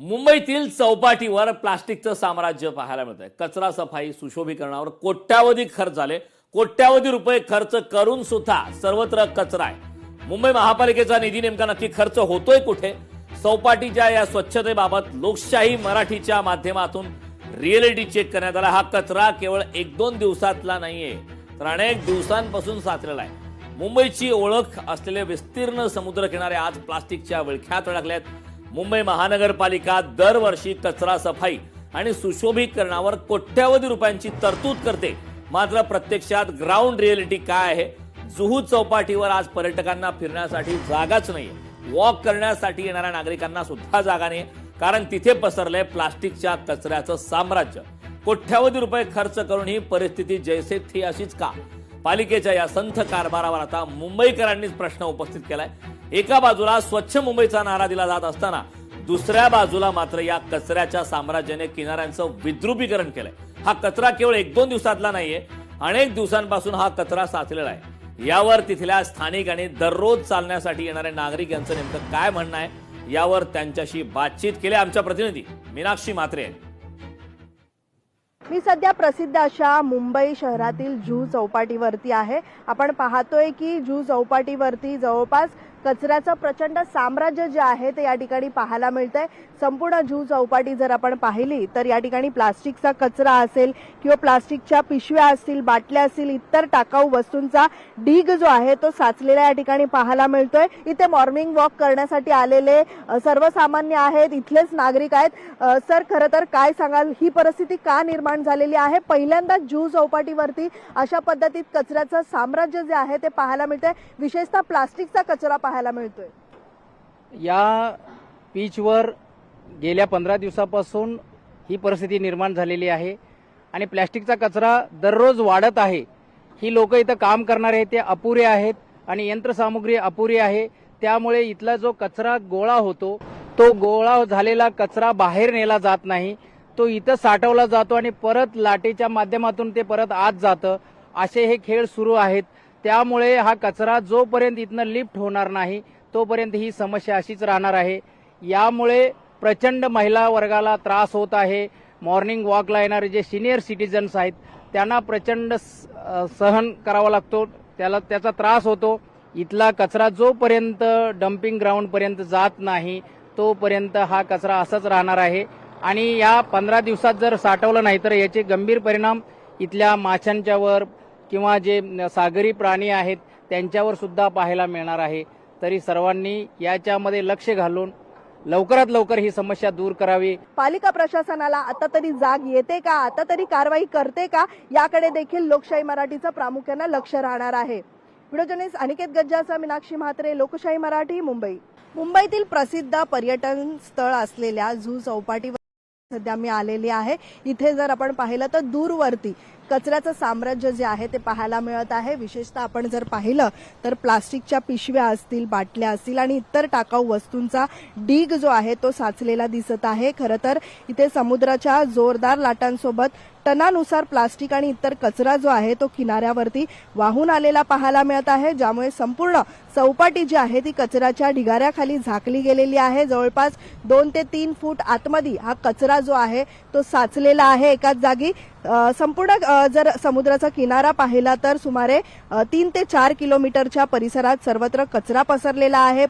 मुंबईतील चौपाटीवर प्लास्टिकचं साम्राज्य पाहायला मिळतंय। कचरा सफाई सुशोभीकरणावर कोट्यावधी खर्च झाले। कोट्यावधी रुपये खर्च करून सुद्धा सर्वत्र कचरा आहे। मुंबई महापालिकेचा निधी नेमका नक्की खर्च होतोय कुठे? चौपाटीच्या या स्वच्छतेबाबत लोकशाही मराठीच्या माध्यमातून रिअलिटी चेक करण्यात आला। हा कचरा केवळ 1-2 दिवसातला नाहीये, तर अनेक दिवसांपासून साचलेला आहे। मुंबईची ओळख असलेले विस्तीर्ण समुद्रकिनारे आज प्लास्टिकच्या विळख्यात अडकलेत। मुंबई महानगरपालिका दरवर्षी कचरा सफाई आणि सुशोभीकरणावर कोट्यावधी रुपयांची तरतूद करते, मात्र प्रत्यक्षात ग्राउंड रिअलिटी काय आहे? जुहू चौपाटीवर आज पर्यटकांना फिरण्यासाठी जागाच नाहीये। वॉक करण्यासाठी येणाऱ्या नागरिकांना सुद्धा जागा नाही, कारण तिथे पसरलंय प्लास्टिकच्या कचऱ्याचं साम्राज्य। कोट्यावधी रुपये खर्च करून ही परिस्थिती जैसे थी अशीच का? पालिकेच्या या संथ कारभारावर आता मुंबईकरांनीच प्रश्न उपस्थित केलाय। एका बाजूला स्वच्छ मुंबईचा नारा दिला जात असताना दुसऱ्या बाजूला मात्र या कचऱ्याच्या साम्राज्याने किनाऱ्यांचं विद्रुपीकरण केलंय। हा कचरा केवळ 1-2 दिवसातला नाहीये, अनेक दिवसांपासून हा कचरा साचलेला आहे। यावर तिथल्या स्थानिक आणि दररोज चालण्यासाठी येणारे नागरिक यांचं नेमकं काय म्हणणं आहे, यावर त्यांच्याशी बातचीत केली आमच्या प्रतिनिधी मीनाक्षी म्हात्रे। मी सध्या प्रसिद्ध अशा मुंबई शहरातील जुहू चौपाटीवरती आहे। आपण पाहतोय की जुहू चौपाटीवरती जवळपास कचऱ्याचं प्रचंड साम्राज्य जे आहे ते या ठिकाणी पाहायला मिळतंय। संपूर्ण जुहू चौपाटी जर आपण पाहिली तर या ठिकाणी प्लास्टिकचा कचरा असेल किंवा प्लास्टिकच्या पिशव्या असतील, बाटल्या असतील, इतर टाकाऊ वस्तूंचा ढीग जो आहे तो साचलेला या ठिकाणी पाहायला मिळतोय। इथे मॉर्निंग वॉक करण्यासाठी आलेले सर्वसामान्य आहेत, इथलेच नागरिक आहेत। सर, खरं तर काय सांगाल, ही परिस्थिती का निर्माण झालेली आहे? पहिल्यांदा जुहू चौपाटीवरती अशा पद्धतीत कचऱ्याचं साम्राज्य जे आहे ते पाहायला मिळतंय, विशेषतः प्लास्टिकचा कचरा पाहायला मिळतोय। या बीचवर गेल्या 15 दिवसापासून ही परिस्थिती निर्माण झालेली आहे आणि प्लॅस्टिकचा कचरा दररोज वाढत आहे। ही लोक इथं काम करणारे आहेत ते अपुरे आहेत आणि यंत्रसामुग्री अपुरी आहे, त्यामुळे इथला जो कचरा गोळा होतो तो गोळा झालेला कचरा बाहेर नेला जात नाही, तो इथं साठवला जातो आणि परत लाटेच्या माध्यमातून ते परत आत जातं। असे हे खेळ सुरू आहेत, त्यामुळे हा कचरा जोपर्यंत इथनं लिफ्ट होणार नाही तोपर्यंत ही समस्या अशीच राहणार आहे। यामुळे प्रचंड महिला वर्गाला त्रास होत आहे। मॉर्निंग वॉकला येणारे जे सिनियर सिटीजन्स आहेत त्यांना प्रचंड सहन करावा लागतो, त्याचा त्रास होतो। इथला कचरा जोपर्यंत डम्पिंग ग्राउंड पर्यंत जात नाही तोपर्यंत हा कचरा असाच राहणार आहे आणि या 15 दिवसात जर साठवलं नाही तर याचे गंभीर परिणाम इथल्या माशांच्यावर किंवा जे सागरी प्राणी आहेत त्यांच्यावर सुद्धा पाहायला मिळणार आहे। तरी सर्वांनी याच्यामध्ये लक्ष घालून लवकरात लवकर ही समस्या दूर करावी। पालिका प्रशासनाला आता तरी जाग येते का? आता तरी कारवाई करते का? याकडे देखील लोकशाही मराठीचं प्रामुख्याने लक्ष राहणार आहे। व्हिडिओ जर्नलिस्ट अनिकेत गज्जाचा मिनाक्षी म्हात्रे, लोकशाही मराठी, मुंबई। मुंबईतील प्रसिद्ध पर्यटन स्थळ असलेल्या जुहू चौपाटीवर सध्या मी आलेली आहे। इथे जर आपण पाहिलं तर दूरवरती कचऱ्याचं साम्राज्य जे आहे ते पाहायला मिळत आहे। विशेषतः आपण जर पाहिलं तर प्लास्टिकच्या पिशव्या असतील, बाटल्या असतील आणि इतर टाकाऊ वस्तूंचा ढीग जो आहे तो साचलेला दिसत आहे। खरं तर इथे समुद्राच्या जोरदार लाटांसोबत टनानुसार प्लास्टिक आणि इतर कचरा जो आहे तो किनाऱ्यावरती वाहून आलेला पाहायला मिळत आहे, ज्यामुळे संपूर्ण चौपाटी जी आहे ती कचऱ्याच्या ढिगाऱ्याखाली झाकली गेलेली आहे। जवळपास 2 ते 3 फूट आतमध्ये हा कचरा जो आहे तो साचलेला आहे एकाच जागी। संपूर्ण जर समुद्राचा किनारा पाहिला तर सुमारे 3 ते 4 किलोमीटरच्या परिसरात सर्वत्र कचरा पसरलेला आहे।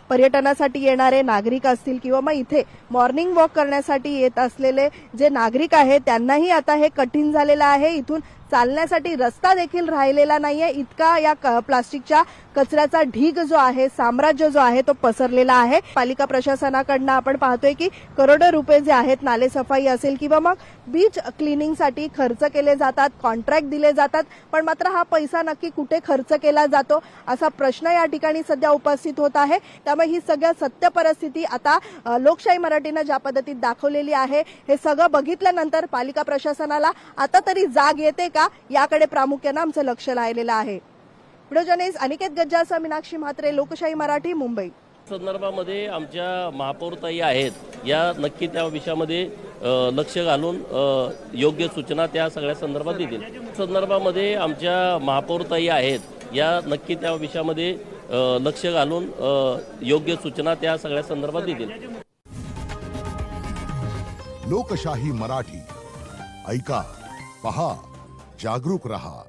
पर्यटनासाठी येणारे नागरिक असतील किंवा मग इथे मॉर्निंग वॉक करण्यासाठी येत असलेले जे नागरिक आहेत त्यांनाही आता हे कठीण झालेलं आहे। इथून चालण्यासाठी रस्ता देखील राहिलेला नाहीये, इतका या प्लास्टिकच्या कचऱ्याचा ढीग जो आहे, साम्राज्य जो आहे तो पसरलेला आहे। पालिका प्रशासनाकडनं आपण पाहतोय की करोडो रुपये जे आहेत नाले सफाई असेल किंवा मग बीच क्लिनिंगसाठी खर्च केले जातात, कॉन्ट्रॅक्ट दिले जातात, पण मात्र हा पैसा नक्की कुठे खर्च केला जातो असा प्रश्न या ठिकाणी सध्या उपस्थित होत आहे। त्यामुळे ही सगळ्या सत्य परिस्थिती आता लोकशाही मराठीनं ज्या पद्धतीत दाखवलेली आहे, हे सगळं बघितल्यानंतर पालिका प्रशासनाला आता तरी जाग येते का याकडे प्रामुख्याने आमचं लक्ष लागलेलं आहे। व्हिडिओ जर्नलिस्ट अनिकेत गज्जाचा मिनाक्षी म्हात्रे, लोकशाही मराठी, मुंबई। संदर्भामध्ये आमच्या महापौरताई आहेत, या नक्की त्या विषयामध्ये लक्ष घालून योग्य सूचना त्या सगळ्या संदर्भात देतील। संदर्भामध्ये आमच्या महापौरताई आहेत, या नक्की त्या विषयामध्ये लक्ष घालून योग्य सूचना त्या सगळ्या संदर्भात देतील। लोकशाही मराठी ऐका, पहा, जागरूक रहा.